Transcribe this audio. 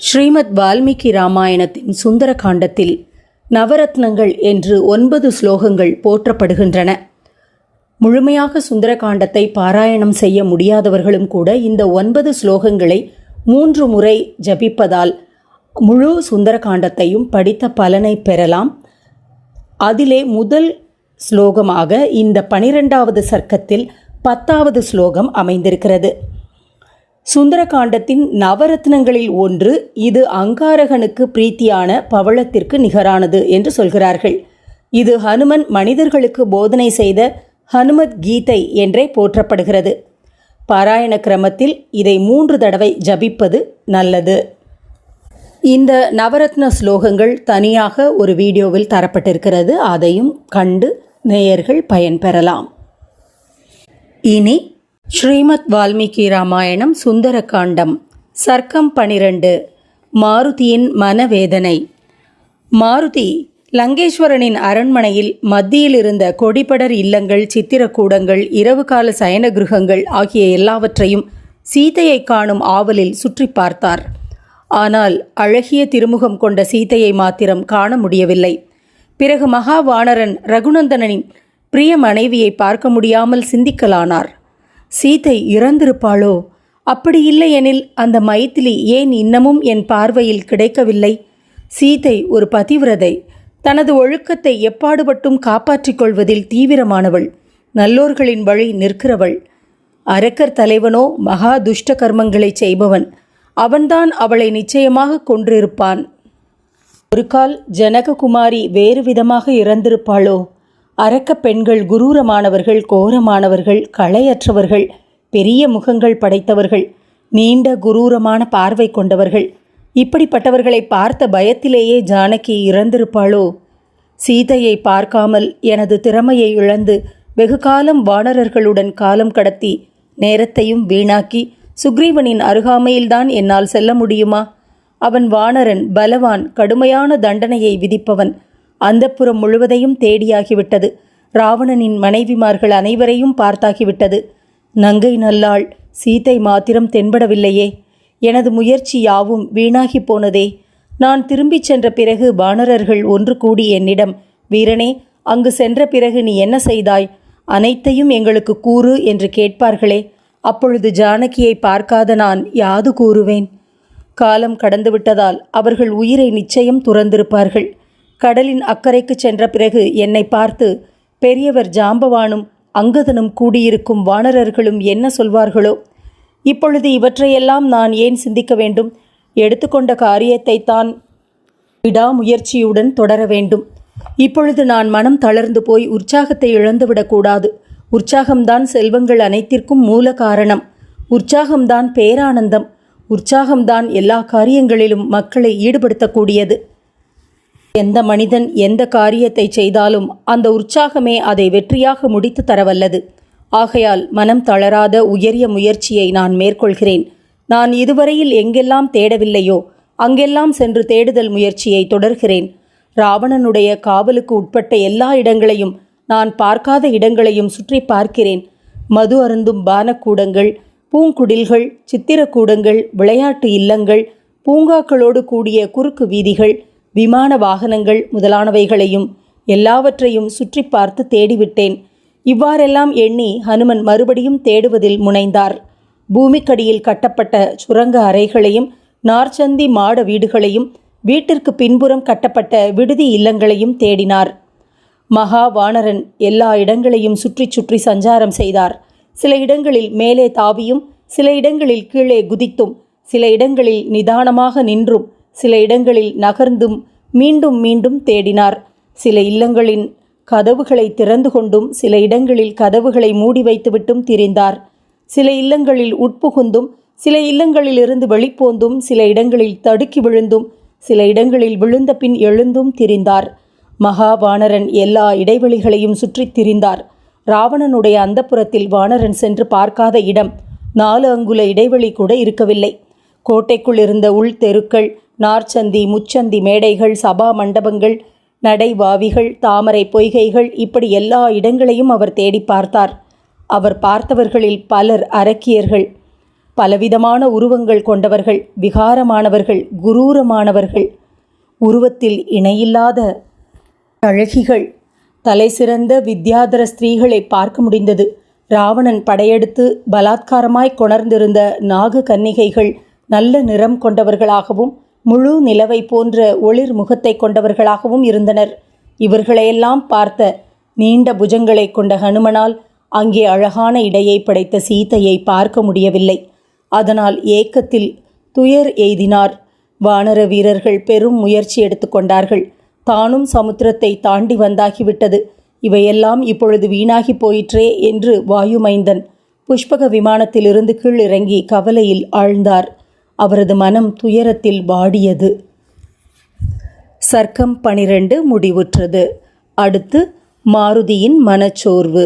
ஸ்ரீமத் வால்மீகி ராமாயணத்தின் சுந்தர காண்டத்தில் நவரத்னங்கள் என்று 9 ஸ்லோகங்கள் போற்றப்படுகின்றன. முழுமையாக சுந்தர காண்டத்தை பாராயணம் செய்ய முடியாதவர்களும் கூட இந்த 9 ஸ்லோகங்களை 3 முறை ஜபிப்பதால் முழு சுந்தர காண்டத்தையும் படித்த பலனை பெறலாம். அதிலே முதல் ஸ்லோகமாக இந்த 12வது சர்க்கத்தில் 10வது ஸ்லோகம் அமைந்திருக்கிறது. சுந்தர காண்டத்தின் நவரத்னங்களில் ஒன்று. இது அங்காரகனுக்கு பிரீத்தியான பவளத்திற்கு நிகரானது என்று சொல்கிறார்கள். இது ஹனுமன் மனிதர்களுக்கு போதனை செய்த ஹனுமத் கீதை என்றே போற்றப்படுகிறது. பாராயண கிரமத்தில் இதை 3 தடவை ஜபிப்பது நல்லது. இந்த நவரத்ன ஸ்லோகங்கள் தனியாக ஒரு வீடியோவில் தரப்பட்டிருக்கிறது. அதையும் கண்டு நேயர்கள் பயன்பெறலாம். இனி ஸ்ரீமத் வால்மீகி ராமாயணம் சுந்தர காண்டம் சர்க்கம் 12. மாருதியின் மனவேதனை. மாருதி லங்கேஸ்வரனின் அரண்மனையில் மத்தியில் இருந்த கொடிபடர் இல்லங்கள், சித்திரக்கூடங்கள், இரவு கால சயன கிருகங்கள் ஆகிய எல்லாவற்றையும் சீதையை காணும் ஆவலில் சுற்றி பார்த்தார். ஆனால் அழகிய திருமுகம் கொண்ட சீதையை மாத்திரம் காண முடியவில்லை. பிறகு மகாவானரன் ரகுநந்தனின் பிரிய மனைவியை பார்க்க முடியாமல் சிந்திக்கலானார். சீதை இறந்திருப்பாளோ? அப்படி இல்லையெனில் அந்த மைதிலி ஏன் இன்னமும் என் பார்வையில் கிடைக்கவில்லை? சீதை ஒரு பதிவிரதை. தனது ஒழுக்கத்தை எப்பாடுபட்டும் காப்பாற்றிக் கொள்வதில் தீவிரமானவள். நல்லோர்களின் வழி நிற்கிறவள். அரக்கர் தலைவனோ மகா துஷ்ட கர்மங்களை செய்பவன். அவன்தான் அவளை நிச்சயமாக கொன்றிருப்பான். ஒரு கால் ஜனககுமாரி வேறு விதமாக இறந்திருப்பாளோ? அரக்க பெண்கள் குரூரமானவர்கள், கோரமானவர்கள், களையற்றவர்கள், பெரிய முகங்கள் படைத்தவர்கள், நீண்ட குரூரமான பார்வை கொண்டவர்கள். இப்படிப்பட்டவர்களை பார்த்த பயத்திலேயே ஜானகி இறந்திருப்பாளோ? சீதையை பார்க்காமல் எனது திறமையை இழந்து வெகு காலம் வானரர்களுடன் காலம் கடத்தி நேரத்தையும் வீணாக்கி சுக்ரீவனின் அருகாமையில்தான் என்னால் செல்ல முடியுமா? அவன் வானரன், பலவான், கடுமையான தண்டனையை விதிப்பவன். அந்தப்புறம் முழுவதையும் தேடியாகிவிட்டது. ராவணனின் மனைவிமார்கள் அனைவரையும் பார்த்தாகிவிட்டது. நங்கை நல்லாள், சீதை மாத்திரம் தென்படவில்லையே. எனது முயற்சி யாவும் வீணாகி போனதே. நான் திரும்பிச் சென்ற பிறகு வானரர்கள் ஒன்று கூடி என்னிடம், வீரனே, அங்கு சென்ற பிறகு நீ என்ன செய்தாய்? அனைத்தையும் எங்களுக்கு கூறு என்று கேட்பார்களே. அப்பொழுது ஜானகியை பார்க்காத நான் யாது கூறுவேன்? காலம் கடந்துவிட்டதால் அவர்கள் உயிரை நிச்சயம் துறந்திருப்பார்கள். கடலின் அக்கறைக்கு சென்ற பிறகு என்னை பார்த்து பெரியவர் ஜாம்பவானும் அங்கதனும் கூடியிருக்கும் வானரர்களும் என்ன சொல்வார்களோ? இப்பொழுது இவற்றையெல்லாம் நான் ஏன் சிந்திக்க வேண்டும்? எடுத்துக்கொண்ட காரியத்தை தான் விடாமுயற்சியுடன் தொடர வேண்டும். இப்பொழுது நான் மனம் தளர்ந்து போய் உற்சாகத்தை இழந்துவிடக்கூடாது. உற்சாகம்தான் செல்வங்கள் அனைத்திற்கும் மூல காரணம். உற்சாகம்தான் பேரானந்தம். உற்சாகம்தான் எல்லா காரியங்களிலும் மக்களை ஈடுபடுத்தக்கூடியது. எந்த மனிதன் எந்த காரியத்தை செய்தாலும் அந்த உற்சாகமே அதை வெற்றியாக முடித்து தரவல்லது. ஆகையால் மனம் தளராத உயரிய முயற்சியை நான் மேற்கொள்கிறேன். நான் இதுவரையில் எங்கெல்லாம் தேடவில்லையோ அங்கெல்லாம் சென்று தேடுதல் முயற்சியை தொடர்கிறேன். ராவணனுடைய காவலுக்கு உட்பட்ட எல்லா இடங்களையும், நான் பார்க்காத இடங்களையும் சுற்றி பார்க்கிறேன். மது அருந்தும் பானக்கூடங்கள், பூங்குடில்கள், சித்திரக்கூடங்கள், விளையாட்டு இல்லங்கள், பூங்காக்களோடு கூடிய குறுக்கு வீதிகள், விமான வாகனங்கள் முதலானவைகளையும் எல்லாவற்றையும் சுற்றி பார்த்து தேடிவிட்டேன். இவ்வாறெல்லாம் எண்ணி ஹனுமன் மறுபடியும் தேடுவதில் முனைந்தார். பூமிக்கடியில் கட்டப்பட்ட சுரங்க அறைகளையும், நார்ச்சந்தி மாட வீடுகளையும், வீட்டிற்கு பின்புறம் கட்டப்பட்ட விடுதி இல்லங்களையும் தேடினார். மகாவானரன் எல்லா இடங்களையும் சுற்றி சுற்றி சஞ்சாரம் செய்தார். சில இடங்களில் மேலே தாவியும், சில இடங்களில் கீழே குதித்தும், சில இடங்களில் நிதானமாக நின்றும், சில இடங்களில் நகர்ந்தும் மீண்டும் மீண்டும் தேடினார். சில இல்லங்களின் கதவுகளை திறந்து கொண்டும், சில இடங்களில் கதவுகளை மூடி வைத்துவிட்டும் திரிந்தார். சில இல்லங்களில் உட்புகுந்தும், சில இல்லங்களிலிருந்து வெளிப்போந்தும், சில இடங்களில் தடுக்கி விழுந்தும், சில இடங்களில் விழுந்த பின் எழுந்தும் திரிந்தார். மகாவானரன் எல்லா இடைவெளிகளையும் சுற்றித் திரிந்தார். ராவணனுடைய அந்தப்புறத்தில் வானரன் சென்று பார்க்காத இடம் 4 அங்குல இடைவெளி கூட இருக்கவில்லை. கோட்டைக்குள் இருந்த உள் தெருக்கள், நார்ச்சந்தி, முச்சந்தி மேடைகள், சபா மண்டபங்கள், நடைவாவிகள், தாமரை பொய்கைகள், இப்படி எல்லா இடங்களையும் அவர் தேடி பார்த்தார். அவர் பார்த்தவர்களில் பலர் அரக்கியர்கள். பலவிதமான உருவங்கள் கொண்டவர்கள், விகாரமானவர்கள், குரூரமானவர்கள், உருவத்தில் இணையில்லாத அழகிகள், தலை சிறந்த வித்யாதர ஸ்திரீகளை பார்க்க முடிந்தது. ராவணன் படையெடுத்து பலாத்காரமாய் கொணர்ந்திருந்த நாக கன்னிகைகள் நல்ல நிறம் கொண்டவர்களாகவும் முழு நிலவை போன்ற ஒளிர் முகத்தை கொண்டவர்களாகவும் இருந்தனர். இவர்களையெல்லாம் பார்த்த நீண்ட புஜங்களை கொண்ட ஹனுமனால் அங்கே அழகான இடையை படைத்த சீதையை பார்க்க முடியவில்லை. அதனால் ஏக்கத்தில் துயர் எய்தினார். வானர வீரர்கள் பெரும் முயற்சி எடுத்துக்கொண்டார்கள். தானும் சமுத்திரத்தை தாண்டி வந்தாகிவிட்டது. இவையெல்லாம் இப்பொழுது வீணாகி போயிற்றே என்று வாயுமைந்தன் புஷ்பக விமானத்திலிருந்து கீழ் இறங்கி கவலையில் ஆழ்ந்தார். அவரது மனம் துயரத்தில் வாடியது. சர்க்கம் 12 முடிவுற்றது. அடுத்து மாருதியின் மனச்சோர்வு.